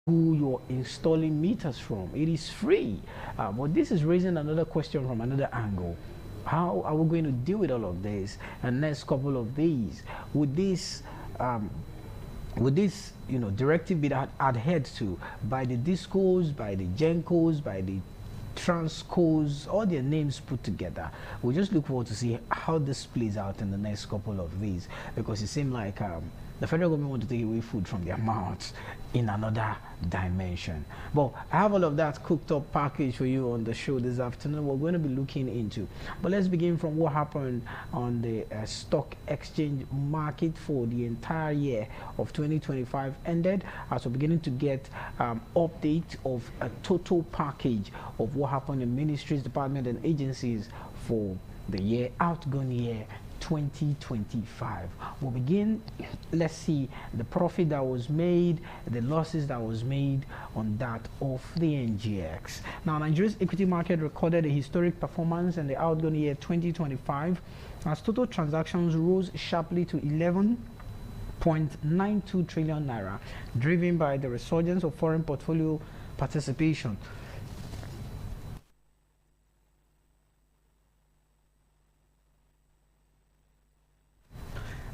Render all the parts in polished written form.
who you're installing meters from. It is free. But this is raising another question from another angle. How are we going to deal with all of this? And next couple of days, um, would this directive be adhered to by the discos, by the gencos, by the transcos, all their names put together? We just look forward to see how this plays out in the next couple of days, because it seemed like the federal government want to take away food from their mouths in another dimension. But I have all of that cooked up package for you on the show this afternoon. We're going to be looking into, but let's begin from what happened on the stock exchange market for the entire year of 2025 ended, as we're beginning to get update of a total package of what happened in ministries, departments, and agencies for the outgone year 2025. We'll begin. Let's see the profit that was made, the losses that was made on that of the NGX. Now, Nigeria's equity market recorded a historic performance in the outgone year 2025, as total transactions rose sharply to 11.92 trillion naira, driven by the resurgence of foreign portfolio participation.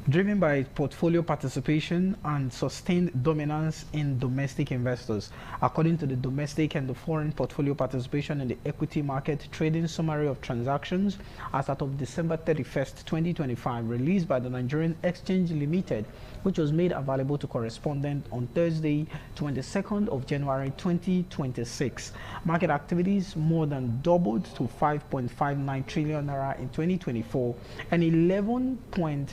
Driven by portfolio participation and sustained dominance in domestic investors. According to the domestic and the foreign portfolio participation in the equity market trading summary of transactions as of December 31st, 2025, released by the Nigerian Exchange Limited, which was made available to correspondents on Thursday, 22nd of January 2026. Market activities more than doubled to 5.59 trillion naira in 2024 and 11.92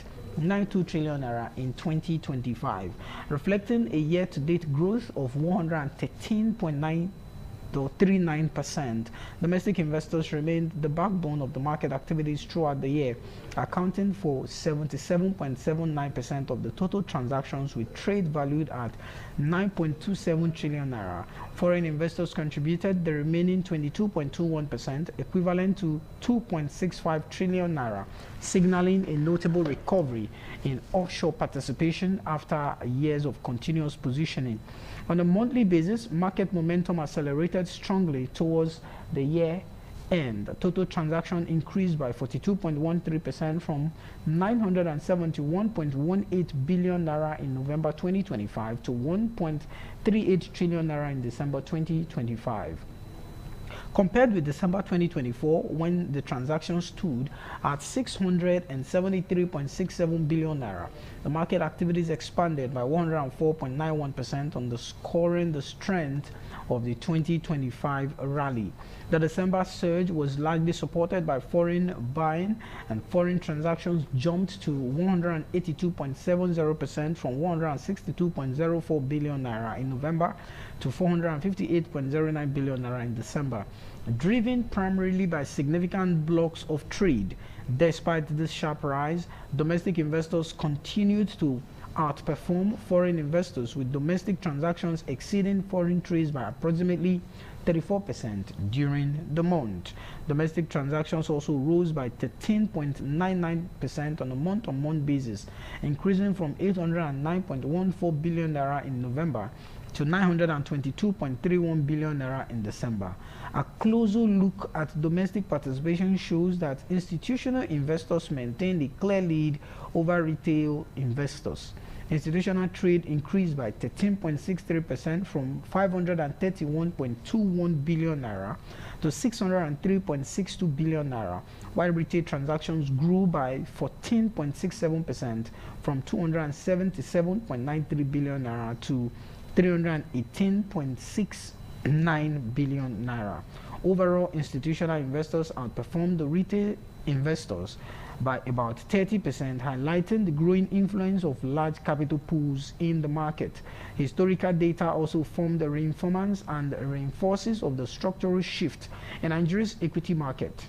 trillion naira in 2025, reflecting a year-to-date growth of 113.39%. Domestic investors remained the backbone of the market activities throughout the year, accounting for 77.79% of the total transactions, with trade valued at 9.27 trillion naira. Foreign investors contributed the remaining 22.21%, equivalent to 2.65 trillion naira, signaling a notable recovery in offshore participation after years of continuous positioning. On a monthly basis, market momentum accelerated strongly towards the year end. Total transaction increased by 42.13% from 971.18 billion naira in November 2025 to 1.38 trillion naira in December 2025. Compared with December 2024, when the transaction stood at 673.67 billion naira, the market activities expanded by 104.91% on the scoring the strength of the 2025 rally. The December surge was largely supported by foreign buying, and foreign transactions jumped to 182.70% from 162.04 billion naira in November to 458.09 billion naira in December, driven primarily by significant blocks of trade. Despite this sharp rise, domestic investors continued to outperform foreign investors, with domestic transactions exceeding foreign trades by approximately 34% during the month. Domestic transactions also rose by 13.99% on a month-on-month basis, increasing from 809.14 billion naira in November to 922.31 billion naira in December. A closer look at domestic participation shows that institutional investors maintained a clear lead over retail investors. Institutional trade increased by 13.63% from 531.21 billion naira to 603.62 billion naira, while retail transactions grew by 14.67% from 277.93 billion naira to 318.69 billion naira. Overall, institutional investors outperformed the retail investors by about 30%, highlighting the growing influence of large capital pools in the market. Historical data also formed the reinformance and reinforces of the structural shift in Nigeria's equity market.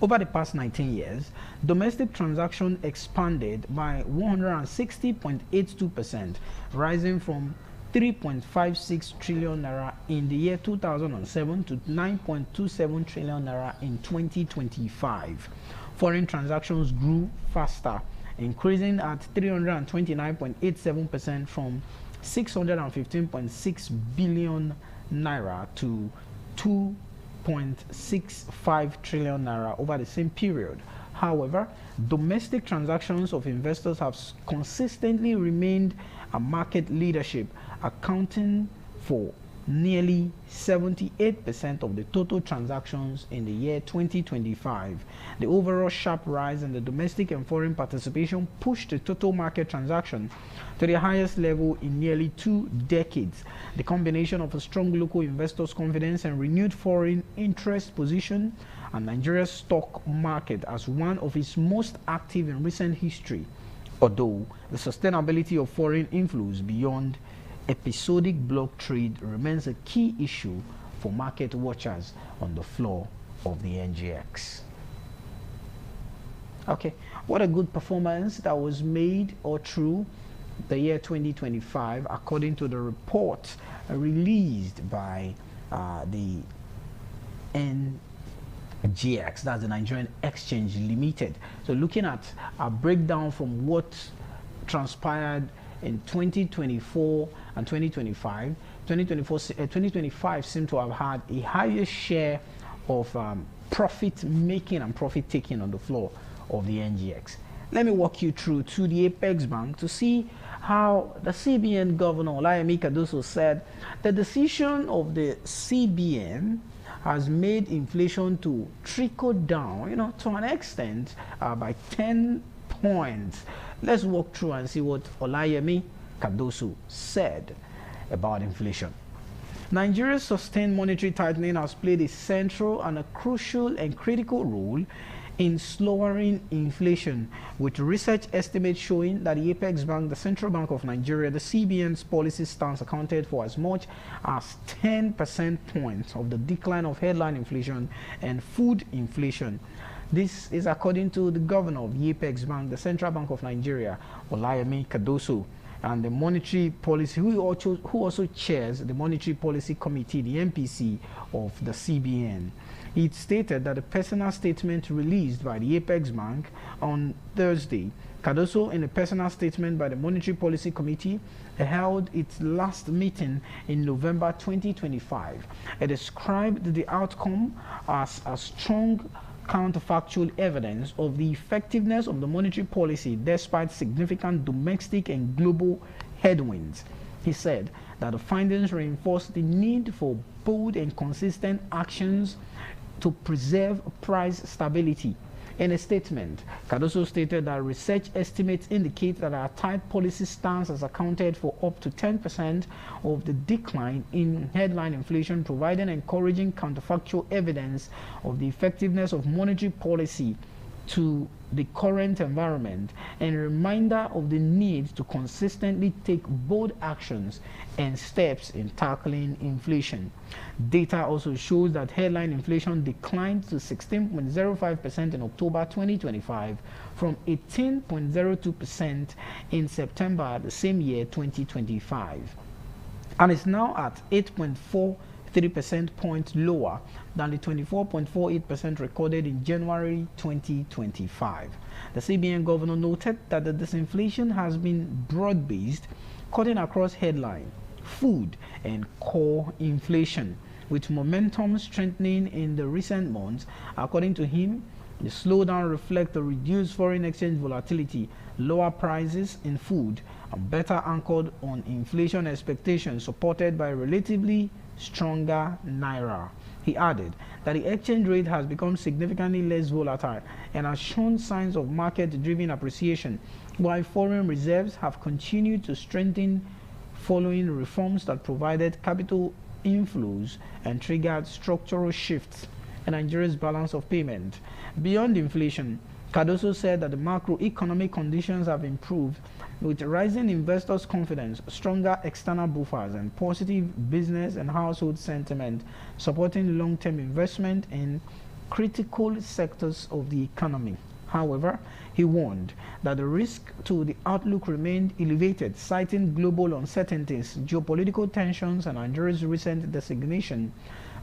Over the past 19 years, domestic transactions expanded by 160.82%, rising from 3.56 trillion naira in the year 2007 to 9.27 trillion naira in 2025. Foreign transactions grew faster, increasing at 329.87% from 615.6 billion naira to 2.65 trillion naira over the same period. However, domestic transactions of investors have consistently remained a market leadership, accounting for nearly 78% of the total transactions in the year 2025. The overall sharp rise in the domestic and foreign participation pushed the total market transaction to the highest level in nearly 2 decades. The combination of a strong local investors' confidence and renewed foreign interest position and Nigeria's stock market as one of its most active in recent history, although the sustainability of foreign inflows beyond episodic block trade remains a key issue for market watchers on the floor of the NGX. Okay, what a good performance that was made or through the year 2025 according to the report released by the NGX, that's the Nigerian Exchange Limited. So looking at a breakdown from what transpired in 2024 and 2025, 2025 seemed to have had a higher share of profit making and profit taking on the floor of the NGX. Let me walk you through to the Apex Bank to see how the CBN Governor Olayemi Cardoso said the decision of the CBN has made inflation to trickle down, to an extent by 10 points. Let's walk through and see what Olayemi Cardoso said about inflation. Nigeria's sustained monetary tightening has played a central and a crucial and critical role in slowing inflation, with research estimates showing that the Apex Bank, the Central Bank of Nigeria, the CBN's policy stance accounted for as much as 10 percent points of the decline of headline inflation and food inflation. This is according to the governor of the Apex Bank, the Central Bank of Nigeria, Olayemi Cardoso, and the monetary policy, who also chairs the Monetary Policy Committee, the MPC of the CBN. It stated that a personal statement released by the Apex Bank on Thursday, Cardoso, in a personal statement by the Monetary Policy Committee, held its last meeting in November 2025. It described the outcome as a strong counterfactual evidence of the effectiveness of the monetary policy despite significant domestic and global headwinds. He said that the findings reinforce the need for bold and consistent actions to preserve price stability. In a statement, Cardoso stated that research estimates indicate that our tight policy stance has accounted for up to 10% of the decline in headline inflation, providing encouraging counterfactual evidence of the effectiveness of monetary policy to the current environment, and a reminder of the need to consistently take bold actions and steps in tackling inflation. Data also shows that headline inflation declined to 16.05% in October 2025 from 18.02% in September the same year 2025, and is now at 8.43% points lower than the 24.48% recorded in January 2025. The CBN governor noted that the disinflation has been broad-based, cutting across headline, food, and core inflation, with momentum strengthening in the recent months. According to him, the slowdown reflects the reduced foreign exchange volatility, lower prices in food, and better anchored on inflation expectations supported by relatively stronger naira. He added that the exchange rate has become significantly less volatile and has shown signs of market-driven appreciation, while foreign reserves have continued to strengthen following reforms that provided capital inflows and triggered structural shifts in Nigeria's balance of payment. Beyond inflation, Cardoso said that the macroeconomic conditions have improved, with rising investors' confidence, stronger external buffers, and positive business and household sentiment supporting long-term investment in critical sectors of the economy. However, he warned that the risk to the outlook remained elevated, citing global uncertainties, geopolitical tensions, and Nigeria's recent designation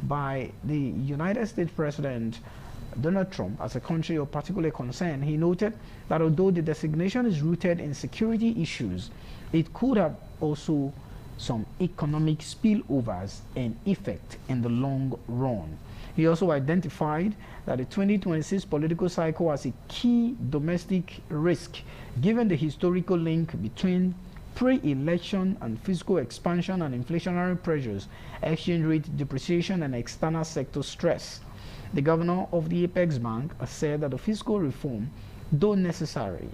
by the United States President Donald Trump as a country of particular concern. He noted that although the designation is rooted in security issues, it could have also some economic spillovers and effect in the long run. He also identified that the 2026 political cycle as a key domestic risk, given the historical link between pre-election and fiscal expansion and inflationary pressures, exchange rate depreciation, and external sector stress. The governor of the Apex Bank said that the fiscal reform, though necessary,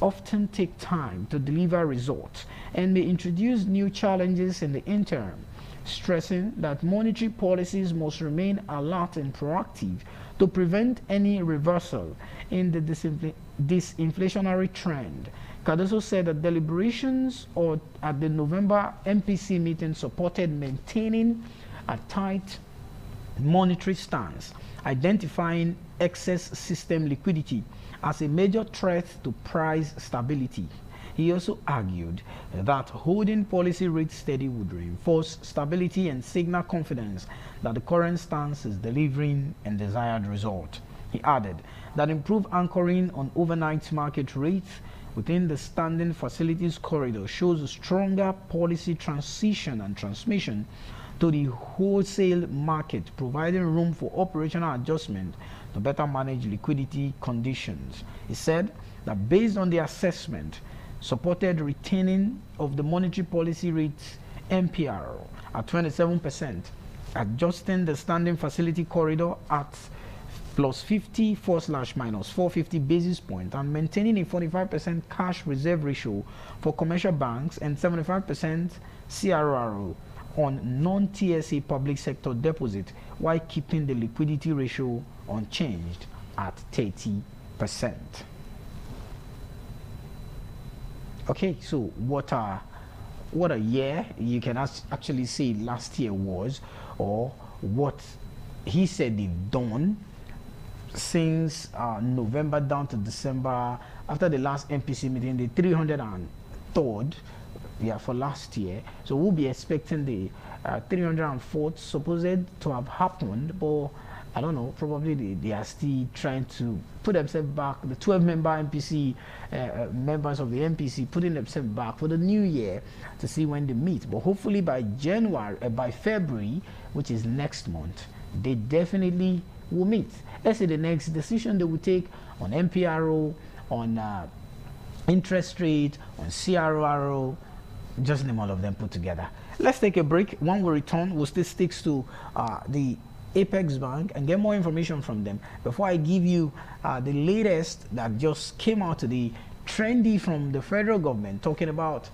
often take time to deliver results and may introduce new challenges in the interim, stressing that monetary policies must remain alert and proactive to prevent any reversal in the disinflationary trend. Cardoso said that deliberations at the November MPC meeting supported maintaining a tight monetary stance, identifying excess system liquidity as a major threat to price stability. He also argued that holding policy rates steady would reinforce stability and signal confidence that the current stance is delivering a desired result. He added that improved anchoring on overnight market rates within the standing facilities corridor shows a stronger policy transition and transmission to the wholesale market, providing room for operational adjustment to better manage liquidity conditions. He said that based on the assessment, supported retaining of the monetary policy rate MPR at 27%, adjusting the standing facility corridor at plus 54/ 450 basis points, and maintaining a 45% cash reserve ratio for commercial banks and 75% CRRO on non-TSA public sector deposit, while keeping the liquidity ratio unchanged at 30%. Okay, so what a year you can actually say last year was, or what he said they've done since November down to December after the last MPC meeting, the 303rd, for last year. So we'll be expecting the 304th supposed to have happened, but I don't know, probably they are still trying to put themselves back, the 12-member MPC members of the MPC putting themselves back for the new year to see when they meet. But hopefully by February, which is next month, they definitely will meet. Let's say the next decision they will take on MPRO, on interest rate, on CRRO, just name all of them put together. Let's take a break. When we return, we'll still stick to the Apex Bank and get more information from them. Before I give you the latest that just came out today, trendy from the federal government, talking about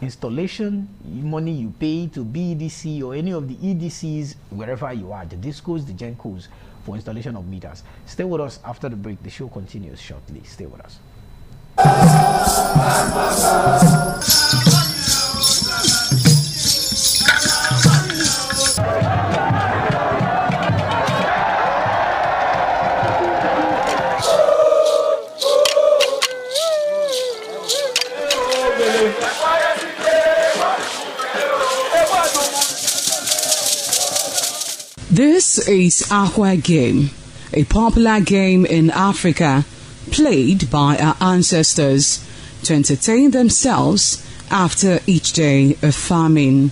installation money you pay to BEDC or any of the EDCs wherever you are, the discos, the GENCOs, for installation of meters. Stay with us after the break. The show continues shortly. Stay with us. This is Aqua Game, a popular game in Africa played by our ancestors to entertain themselves after each day of farming.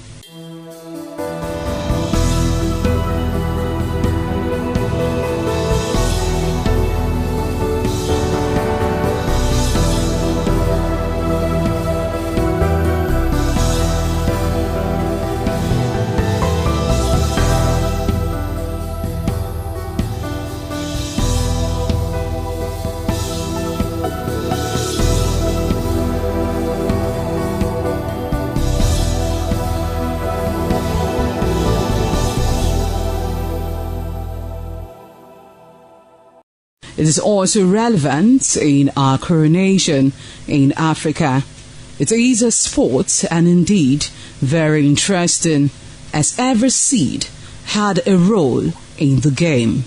It is also relevant in our coronation in Africa. It is a sport and indeed very interesting, as every seed had a role in the game.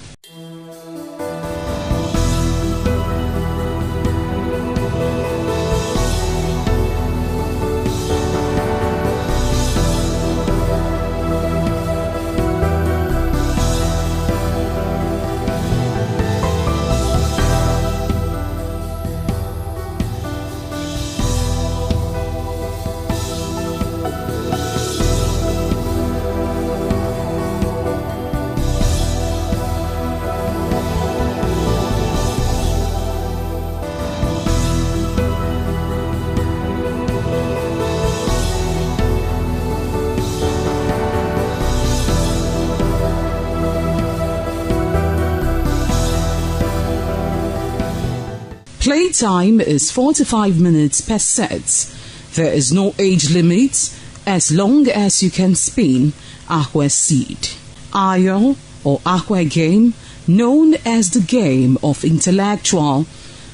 Playtime is 45 minutes per set. There is no age limit as long as you can spin Akwa seed. Ayo or Akwa game, known as the game of intellectual.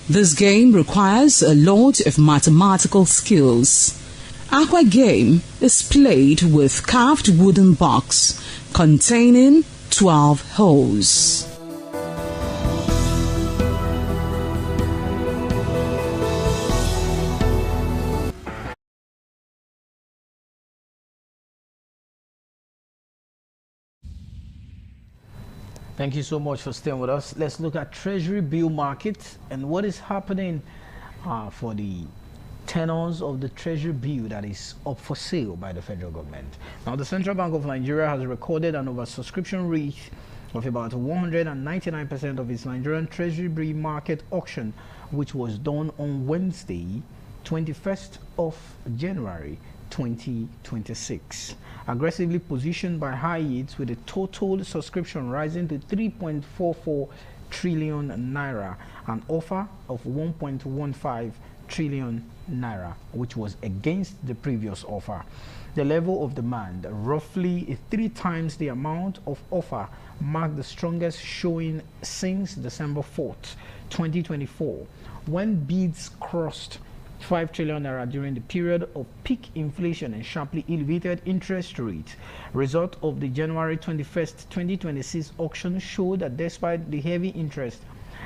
This game requires a lot of mathematical skills. Akwa game is played with carved wooden box containing 12 holes. Thank you so much for staying with us. Let's look at Treasury bill market and what is happening for the tenors of the Treasury bill that is up for sale by the federal government. Now, the Central Bank of Nigeria has recorded an oversubscription rate of about 199% of its Nigerian Treasury bill market auction, which was done on Wednesday, 21st of January 2026. Aggressively positioned by high yields, with a total subscription rising to 3.44 trillion naira, an offer of 1.15 trillion naira, which was against the previous offer. The level of demand, roughly 3 times the amount of offer, marked the strongest showing since December 4th, 2024, when bids crossed 5 trillion naira during the period of peak inflation and sharply elevated interest rates. Result of the January 21st, 2026 auction showed that despite the heavy interest,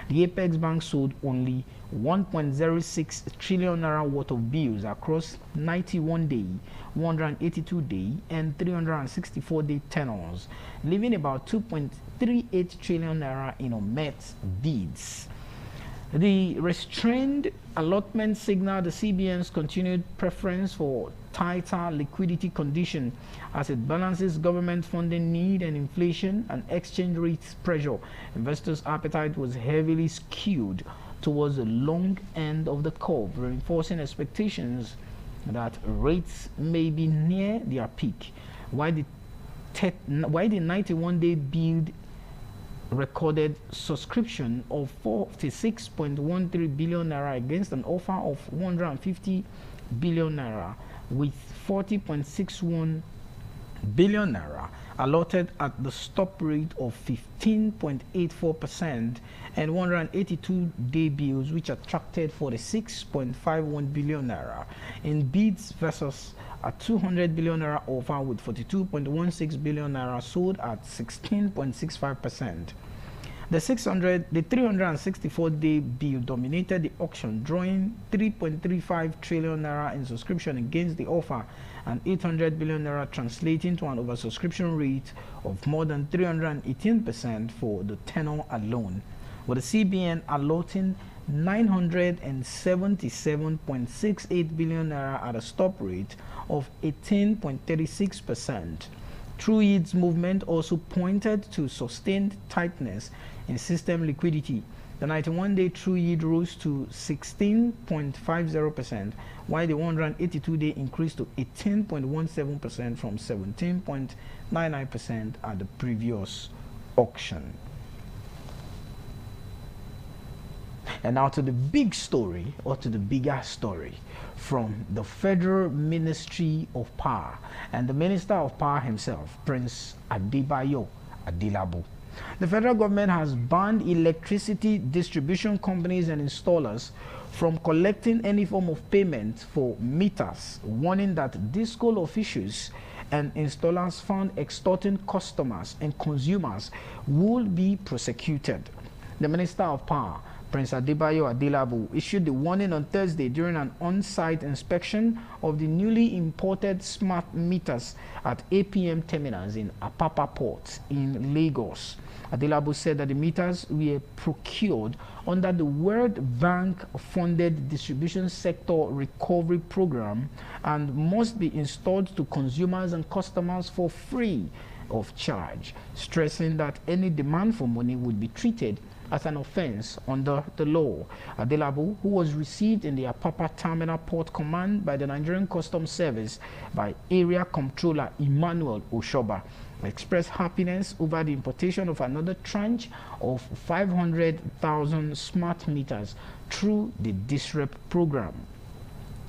the Apex Bank sold only 1.06 trillion naira worth of bills across 91-day, 182-day, and 364-day tenors, leaving about 2.38 trillion naira in unmet bids. The restrained allotment signaled the CBN's continued preference for tighter liquidity condition as it balances government funding need and inflation and exchange rate pressure. Investors' appetite was heavily skewed towards the long end of the curve, reinforcing expectations that rates may be near their peak, while the 91-day bill recorded subscription of 46.13 billion naira against an offer of 150 billion naira, with 40.61 billion naira allotted at the stop rate of 15.84% and 182-day bills, which attracted 46.51 billion naira in bids, versus a 200 billion naira offer with 42.16 billion naira sold at 16.65%. The 364-day bill dominated the auction, drawing 3.35 trillion naira in subscription against the offer, and 800 billion naira, translating to an oversubscription rate of more than 318% for the tenor alone, with the CBN allotting 977.68 billion naira at a stop rate of 18.36%. True yields movement also pointed to sustained tightness in system liquidity. The 91-day true yield rose to 16.50%, while the 182-day increased to 18.17% from 17.99% at the previous auction. And now to the big story, or to the bigger story, from the Federal Ministry of Power and the Minister of Power himself, Prince Adebayo Adelabu. The federal government has banned electricity distribution companies and installers from collecting any form of payment for meters, warning that DISCO officials and installers found extorting customers and consumers will be prosecuted. The Minister of Power, Prince Adebayo Adelabu, issued the warning on Thursday during an on-site inspection of the newly imported smart meters at APM terminals in Apapa Port in Lagos. Adelabu said that the meters were procured under the World Bank-funded Distribution Sector Recovery Program and must be installed to consumers and customers for free of charge, stressing that any demand for money would be treated as an offense under the law. Adelabu, who was received in the Apapa Terminal Port Command by the Nigerian Customs Service by Area Comptroller Emmanuel Oshoba, expressed happiness over the importation of another tranche of 500,000 smart meters through the DISREP program.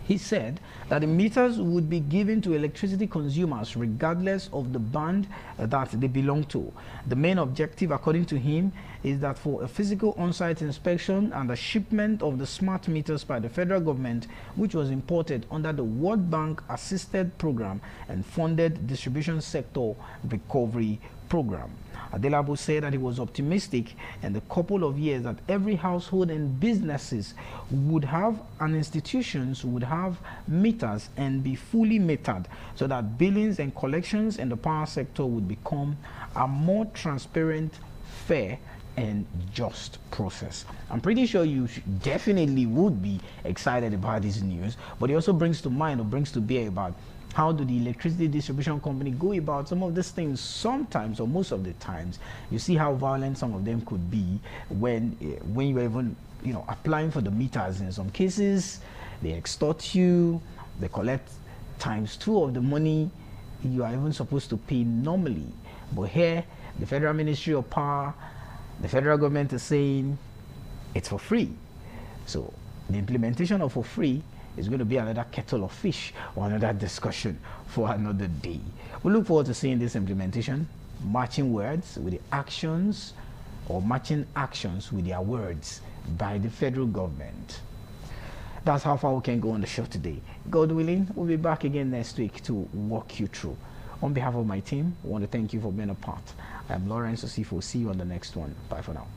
He said that the meters would be given to electricity consumers regardless of the band that they belong to. The main objective, according to him, is that for a physical on-site inspection and the shipment of the smart meters by the federal government, which was imported under the World Bank assisted program and funded distribution sector recovery program. Adelabu said that he was optimistic in the couple of years that every household and businesses would have and institutions would have meters and be fully metered, so that billings and collections in the power sector would become a more transparent, fair and just process. I'm pretty sure you definitely would be excited about this news, but it also brings to mind or brings to bear about how do the electricity distribution company go about some of these things. Sometimes, or most of the times, you see how violent some of them could be when you're even applying for the meters. In some cases, they extort you, they collect ×2 of the money you are even supposed to pay normally. But here, the Federal Ministry of Power, the federal government is saying it's for free. So the implementation of for free is going to be another kettle of fish or another discussion for another day. We look forward to seeing this implementation, matching words with the actions or matching actions with their words by the federal government. That's how far we can go on the show today. God willing, we'll be back again next week to walk you through. On behalf of my team, I want to thank you for being a part. I'm Lawrence Osifo. See you on the next one. Bye for now.